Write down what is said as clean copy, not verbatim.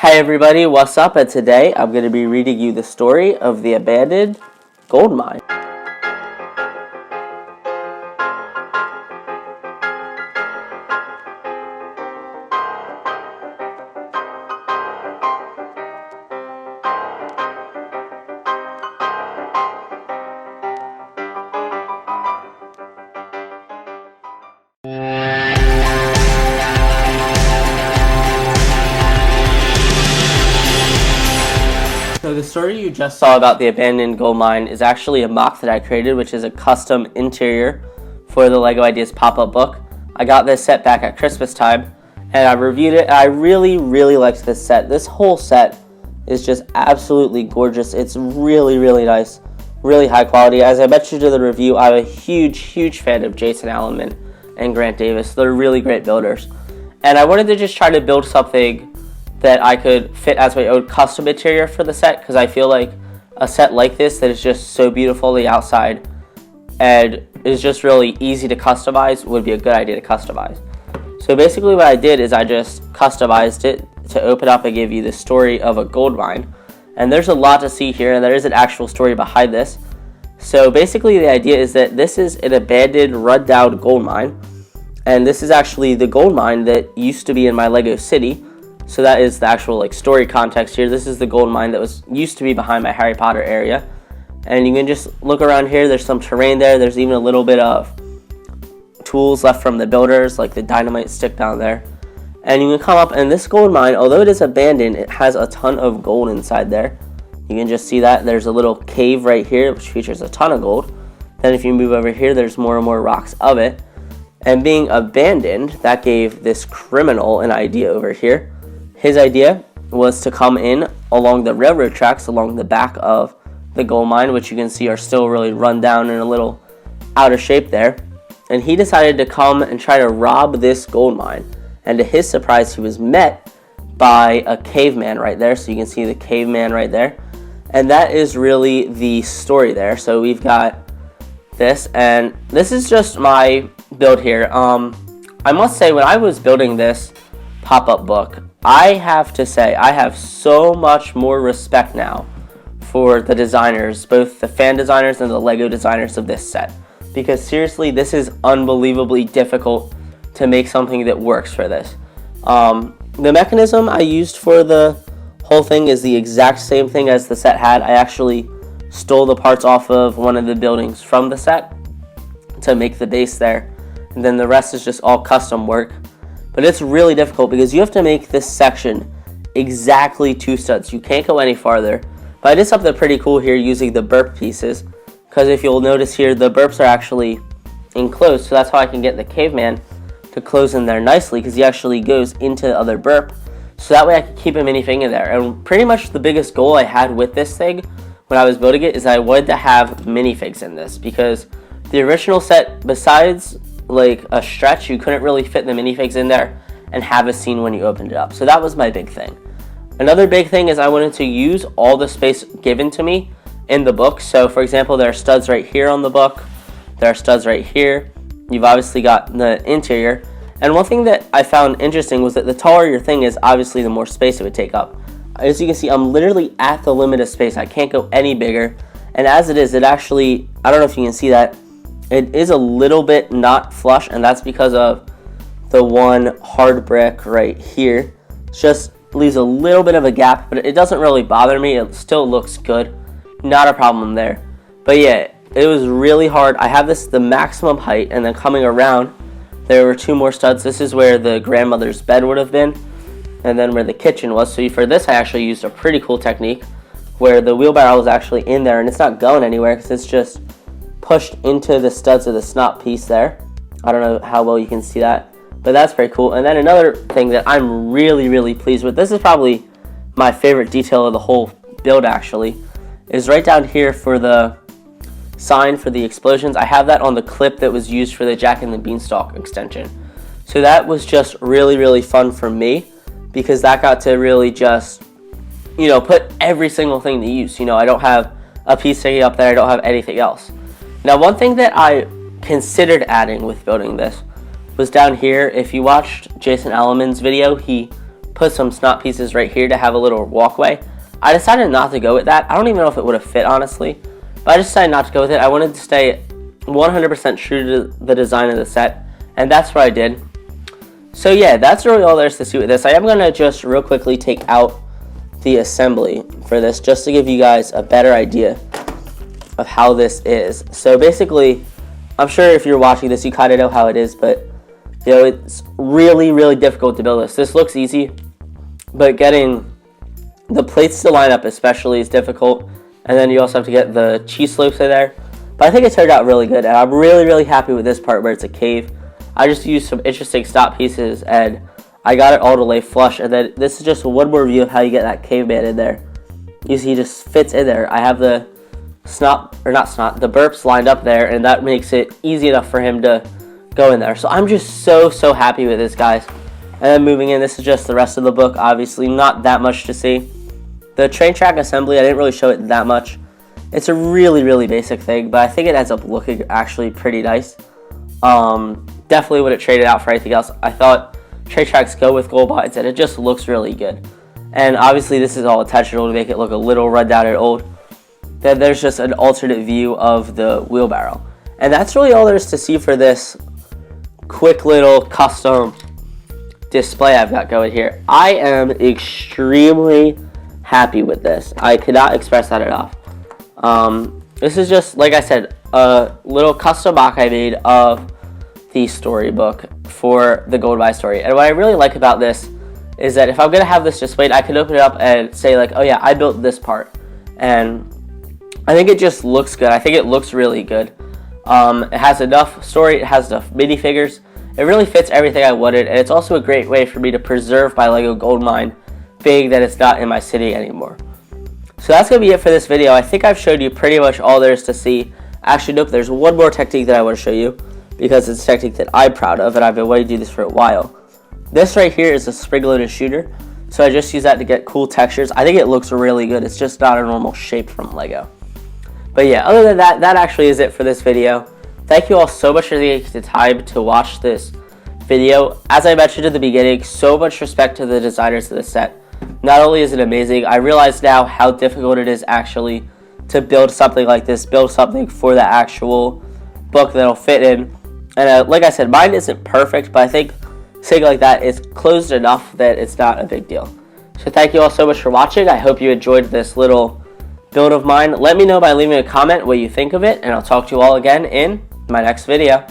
Hey everybody, what's up? And today I'm going to be reading you the story of the abandoned gold mine. So the story you just saw about the abandoned gold mine is actually a MOC that I created, which is a custom interior for the LEGO Ideas pop-up book. I got this set back at Christmas time, and I reviewed it, and I really liked this set. This whole set is just absolutely gorgeous. It's really nice, really high quality. As I mentioned in the review, I'm a huge fan of Jason Alleman and Grant Davis. They're really great builders. And I wanted to just try to build something that I could fit as my own custom interior for the set, because I feel like a set like this that is just so beautiful on the outside and is just really easy to customize would be a good idea to customize. So basically what I did is I just customized it to open up and give you the story of a gold mine. And there's a lot to see here, and there is an actual story behind this. So basically the idea is that this is an abandoned, rundown gold mine, and this is actually the gold mine that used to be in my Lego city. So that is the actual story context here. This is the gold mine that used to be behind my Harry Potter area. And you can just look around here. There's some terrain there. There's even a little bit of tools left from the builders, like the dynamite stick down there. And you can come up, and this gold mine, although it is abandoned, it has a ton of gold inside there. You can just see that. There's a little cave right here, which features a ton of gold. Then if you move over here, there's more and more rocks of it. And being abandoned, that gave this criminal an idea over here. His idea was to come in along the railroad tracks along the back of the gold mine, which you can see are still really run down and a little out of shape there. And he decided to come and try to rob this gold mine. And to his surprise, he was met by a caveman right there. So you can see the caveman right there. And that is really the story there. So we've got this, and this is just my build here. I must say, when I was building this pop-up book, I have to say I have so much more respect now for the designers, both the fan designers and the LEGO designers of this set, because seriously, this is unbelievably difficult to make something that works for this. The mechanism I used for the whole thing is the exact same thing as the set had. I actually stole the parts off of one of the buildings from the set to make the base there, and then the rest is just all custom work. But it's really difficult because you have to make this section exactly 2 studs. You can't go any farther. But I did something pretty cool here using the burp pieces, because if you'll notice here, the burps are actually enclosed, so that's how I can get the caveman to close in there nicely, because he actually goes into the other burp, so that way I can keep a minifig in there. And pretty much the biggest goal I had with this thing when I was building it is I wanted to have minifigs in this, because the original set, besides like a stretch, you couldn't really fit the minifigs in there and have a scene when you opened it up. So that was my big thing. Another big thing is I wanted to use all the space given to me in the book. So for example, there are studs right here on the book. There are studs right here. You've obviously got the interior. And one thing that I found interesting was that the taller your thing is, obviously the more space it would take up. As you can see, I'm literally at the limit of space. I can't go any bigger. And as it is, it actually, I don't know if you can see that, it is a little bit not flush, and that's because of the one hard brick right here. It just leaves a little bit of a gap, but it doesn't really bother me. It still looks good. Not a problem there. But yeah, it was really hard. I have this the maximum height, and then coming around, there were 2 more studs. This is where the grandmother's bed would have been, and then where the kitchen was. So for this, I actually used a pretty cool technique where the wheelbarrow is actually in there, and it's not going anywhere because it's just pushed into the studs of the snot piece there. I don't know how well you can see that, but that's very cool. And then another thing that I'm really pleased with, this is probably my favorite detail of the whole build actually, is right down here for the sign for the explosions. I have that on the clip that was used for the Jack and the Beanstalk extension. So that was just really fun for me, because that got to really just, put every single thing to use. I don't have a piece sticking up there. I don't have anything else. Now, one thing that I considered adding with building this was down here. If you watched Jason Alleman's video, he put some snot pieces right here to have a little walkway. I decided not to go with that. I don't even know if it would have fit, honestly, but I just decided not to go with it. I wanted to stay 100% true to the design of the set, and that's what I did. So yeah, that's really all there is to see with this. I am going to just real quickly take out the assembly for this just to give you guys a better idea of how this is. So basically, I'm sure if you're watching this, you kind of know how it is, but you know, it's really, really difficult to build this. This looks easy, but getting the plates to line up especially is difficult, and then you also have to get the cheese slopes in there. But I think it turned out really good, and I'm really, really happy with this part where it's a cave. I just used some interesting stop pieces, and I got it all to lay flush, and then this is just one more view of how you get that caveman in there. You see he just fits in there. I have the the burps lined up there, and that makes it easy enough for him to go in there. So I'm just so happy with this, guys. And then moving in, this is just the rest of the book. Obviously, not that much to see. The train track assembly, I didn't really show it that much. It's a really, really basic thing, but I think it ends up looking actually pretty nice. Definitely would have traded out for anything else. I thought train tracks go with gold mines, and it just looks really good. And obviously, this is all intentional to make it look a little run down and old. Then there's just an alternate view of the wheelbarrow. And that's really all there is to see for this quick little custom display I've got going here. I am extremely happy with this. I cannot express that enough. This is just, like I said, a little custom mock I made of the storybook for the Gold Mine story. And what I really like about this is that if I'm going to have this displayed, I can open it up and say like, oh yeah, I built this part. And I think it just looks good. I think it looks really good. It has enough story, it has enough minifigures. It really fits everything I wanted, and it's also a great way for me to preserve my LEGO Gold Mine, being that it's not in my city anymore. So that's going to be it for this video. I think I've showed you pretty much all there is to see. Actually, nope, there's one more technique that I want to show you, because it's a technique that I'm proud of, and I've been wanting to do this for a while. This right here is a spring-loaded shooter, so I just use that to get cool textures. I think it looks really good. It's just not a normal shape from LEGO. But yeah, other than that, that actually is it for this video. Thank you all so much for taking the time to watch this video. As I mentioned in the beginning, so much respect to the designers of the set. Not only is it amazing, I realize now how difficult it is actually to build something like this, build something for the actual book that'll fit in. And like I said, mine isn't perfect, but I think saying like that is closed enough that it's not a big deal. So thank you all so much for watching. I hope you enjoyed this little build of mine. Let me know by leaving a comment what you think of it, and I'll talk to you all again in my next video.